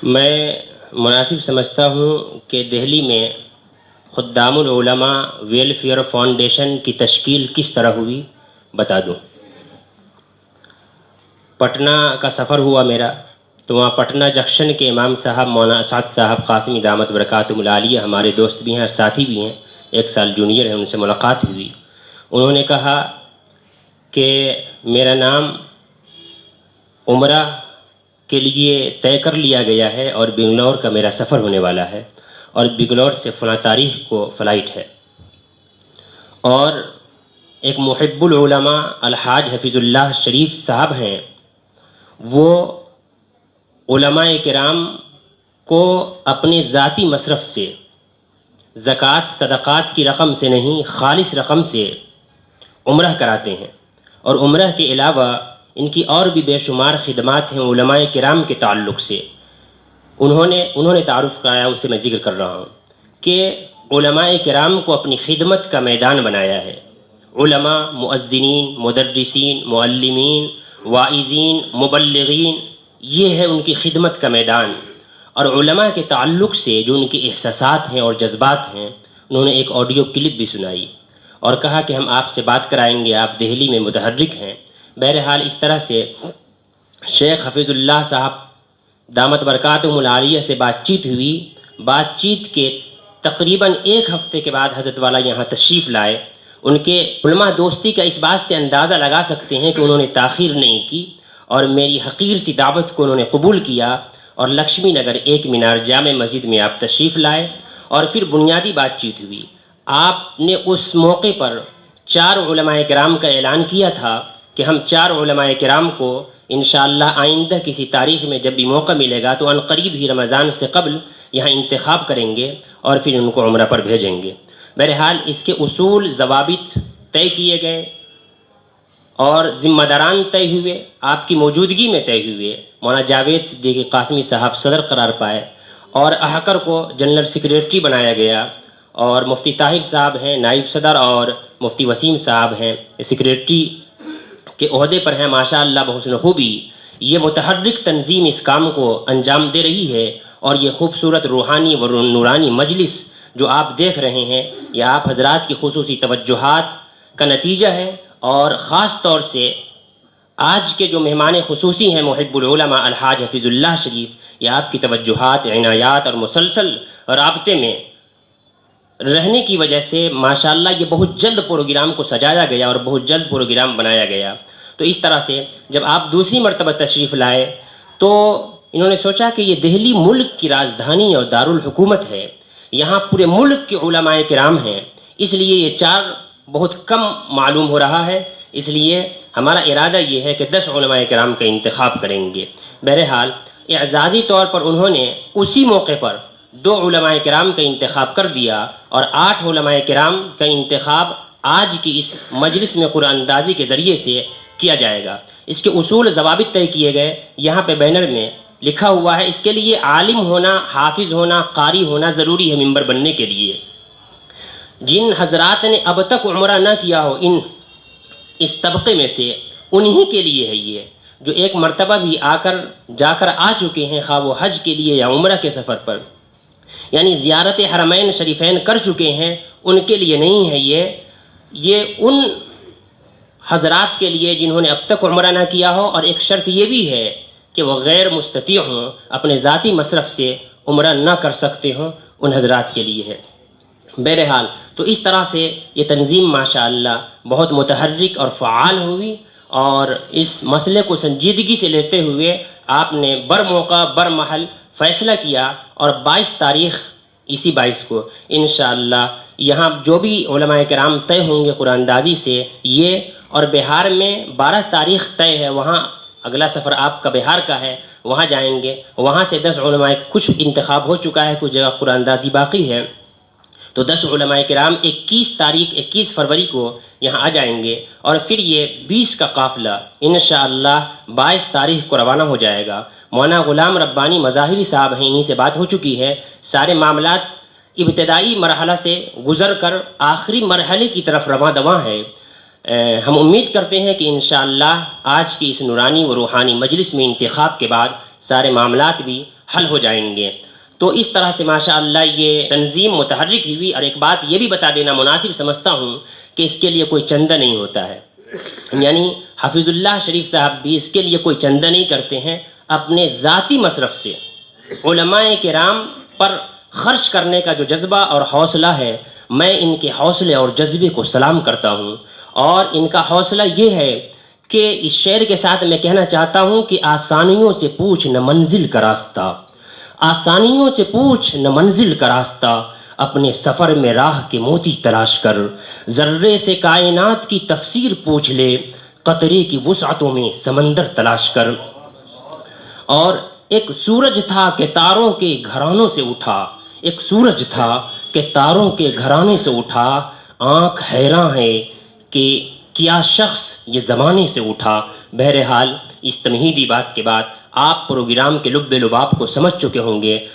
میں مناسب سمجھتا ہوں کہ دہلی میں خدام العلماء ویلفیئر فاؤنڈیشن کی تشکیل کس طرح ہوئی بتا دوں۔ پٹنہ کا سفر ہوا میرا، تو وہاں پٹنہ جنکشن کے امام صاحب مولانا اسعد صاحب قاسمی دامت برکاتہم العالیہ ہمارے دوست بھی ہیں اور ساتھی بھی ہیں، 1 سال جونیئر ہیں، ان سے ملاقات ہوئی۔ انہوں نے کہا کہ میرا نام عمرہ کے لیے طے کر لیا گیا ہے اور بنگلور کا میرا سفر ہونے والا ہے، اور بنگلور سے فلاں تاریخ کو فلائٹ ہے، اور ایک محب العلماء الحاج حفیظ اللہ شریف صاحب ہیں، وہ علماء کرام کو اپنے ذاتی مصرف سے، زکوٰۃ صدقات کی رقم سے نہیں، خالص رقم سے عمرہ کراتے ہیں، اور عمرہ کے علاوہ ان کی اور بھی بے شمار خدمات ہیں علماء کرام کے تعلق سے۔ انہوں نے تعارف کرایا، اس سے میں ذکر کر رہا ہوں کہ علماء کرام کو اپنی خدمت کا میدان بنایا ہے۔ علماء، مؤذنین، مدرسین، معلمین، واعظین، مبلغین، یہ ہے ان کی خدمت کا میدان۔ اور علماء کے تعلق سے جو ان کے احساسات ہیں اور جذبات ہیں، انہوں نے ایک آڈیو کلپ بھی سنائی اور کہا کہ ہم آپ سے بات کرائیں گے، آپ دہلی میں متحرک ہیں۔ بہرحال اس طرح سے شیخ حفیظ اللہ صاحب دامت برکاتہم العالیہ سے بات چیت ہوئی۔ بات چیت کے تقریباً 1 ہفتے کے بعد حضرت والا یہاں تشریف لائے۔ ان کے علماء دوستی کا اس بات سے اندازہ لگا سکتے ہیں کہ انہوں نے تاخیر نہیں کی اور میری حقیر سی دعوت کو انہوں نے قبول کیا، اور لکشمی نگر 1 مینار جامع مسجد میں آپ تشریف لائے، اور پھر بنیادی بات چیت ہوئی۔ آپ نے اس موقع پر 4 علماء کرام کا اعلان کیا تھا کہ ہم 4 علماء کرام کو انشاءاللہ آئندہ کسی تاریخ میں جب بھی موقع ملے گا تو عنقریب ہی رمضان سے قبل یہاں انتخاب کریں گے اور پھر ان کو عمرہ پر بھیجیں گے۔ بہرحال اس کے اصول، ضوابط طے کیے گئے اور ذمہ داران طے ہوئے، آپ کی موجودگی میں طے ہوئے۔ مولانا جاوید صدیقی قاسمی صاحب صدر قرار پائے اور احقر کو جنرل سیکریٹری بنایا گیا، اور مفتی طاہر صاحب ہیں نائب صدر، اور مفتی وسیم صاحب ہیں سیکریٹری کے عہدے پر ہیں۔ ماشاءاللہ بحسن خوبی یہ متحرک تنظیم اس کام کو انجام دے رہی ہے، اور یہ خوبصورت روحانی و نورانی مجلس جو آپ دیکھ رہے ہیں، یہ آپ حضرات کی خصوصی توجہات کا نتیجہ ہے، اور خاص طور سے آج کے جو مہمان خصوصی ہیں محب العلماء الحاج حفیظ اللہ شریف، یہ آپ کی توجہات، عنایات اور مسلسل رابطے میں رہنے کی وجہ سے ماشاءاللہ یہ بہت جلد پروگرام کو سجایا گیا اور بہت جلد پروگرام بنایا گیا۔ تو اس طرح سے جب آپ دوسری مرتبہ تشریف لائے تو انہوں نے سوچا کہ یہ دہلی ملک کی راجدھانی اور دارالحکومت ہے، یہاں پورے ملک کے علماء کرام ہیں، اس لیے یہ 4 بہت کم معلوم ہو رہا ہے، اس لیے ہمارا ارادہ یہ ہے کہ 10 علماء کرام کا انتخاب کریں گے۔ بہرحال اعزازی طور پر انہوں نے اسی موقع پر 2 علماء کرام کا انتخاب کر دیا، اور 8 علماء کرام کا انتخاب آج کی اس مجلس میں قرآن اندازی کے ذریعے سے کیا جائے گا۔ اس کے اصول ضوابط طے کیے گئے، یہاں پہ بینر میں لکھا ہوا ہے۔ اس کے لیے عالم ہونا، حافظ ہونا، قاری ہونا ضروری ہے ممبر بننے کے لیے۔ جن حضرات نے اب تک عمرہ نہ کیا ہو اس طبقے میں سے، انہی کے لیے ہے یہ، جو ایک مرتبہ بھی جا کر آ چکے ہیں، خواہ وہ حج کے لیے یا عمرہ کے سفر پر، یعنی زیارت حرمین شریفین کر چکے ہیں، ان کے لیے نہیں ہے یہ ان حضرات کے لیے جنہوں نے اب تک عمرہ نہ کیا ہو، اور ایک شرط یہ بھی ہے کہ وہ غیر مستطیع ہوں، اپنے ذاتی مصرف سے عمرہ نہ کر سکتے ہوں، ان حضرات کے لیے ہے۔ بہرحال تو اس طرح سے یہ تنظیم ماشاءاللہ بہت متحرک اور فعال ہوئی، اور اس مسئلے کو سنجیدگی سے لیتے ہوئے آپ نے بر موقع بر محل فیصلہ کیا، اور 22 تاریخ اسی 22 کو انشاءاللہ یہاں جو بھی علماء کرام طے ہوں گے قرآن اندازی سے، یہ اور بہار میں 12 تاریخ طے ہے، وہاں اگلا سفر آپ کا بہار کا ہے، وہاں جائیں گے، وہاں سے 10 علماء، کچھ انتخاب ہو چکا ہے، کچھ جگہ قرآن اندازی باقی ہے، تو 10 علماء کرام 21 فروری کو یہاں آ جائیں گے، اور پھر یہ 20 کا قافلہ انشاءاللہ 22 تاریخ کو روانہ ہو جائے گا۔ مولانا غلام ربانی مظاہری صاحب ہیں، انہی سے بات ہو چکی ہے، سارے معاملات ابتدائی مرحلہ سے گزر کر آخری مرحلے کی طرف رواں دواں ہے۔ ہم امید کرتے ہیں کہ انشاءاللہ آج کی اس نورانی و روحانی مجلس میں انتخاب کے بعد سارے معاملات بھی حل ہو جائیں گے۔ تو اس طرح سے ماشاءاللہ یہ تنظیم متحرک ہوئی۔ اور ایک بات یہ بھی بتا دینا مناسب سمجھتا ہوں کہ اس کے لیے کوئی چندہ نہیں ہوتا ہے، یعنی حفیظ اللہ شریف صاحب بھی اس کے لیے کوئی چندہ نہیں کرتے ہیں، اپنے ذاتی مصرف سے علماء کرام پر خرچ کرنے کا جو جذبہ اور حوصلہ ہے، میں ان کے حوصلے اور جذبے کو سلام کرتا ہوں۔ اور ان کا حوصلہ یہ ہے کہ اس شعر کے ساتھ میں کہنا چاہتا ہوں کہ آسانیوں سے پوچھ نہ منزل کا راستہ، آسانیوں سے پوچھ نہ منزل کا راستہ، اپنے سفر میں راہ کے موتی تلاش کر، ذرے سے کائنات کی تفسیر پوچھ لے، قطرے کی وسعتوں میں سمندر تلاش کر۔ اور ایک سورج تھا کہ تاروں کے گھرانوں سے اٹھا، ایک سورج تھا کہ تاروں کے گھرانے سے اٹھا، آنکھ حیراں ہے کہ کیا شخص یہ زمانے سے اٹھا۔ بہرحال اس تمہیدی بات کے بعد آپ پروگرام کے لب لباب کو سمجھ چکے ہوں گے۔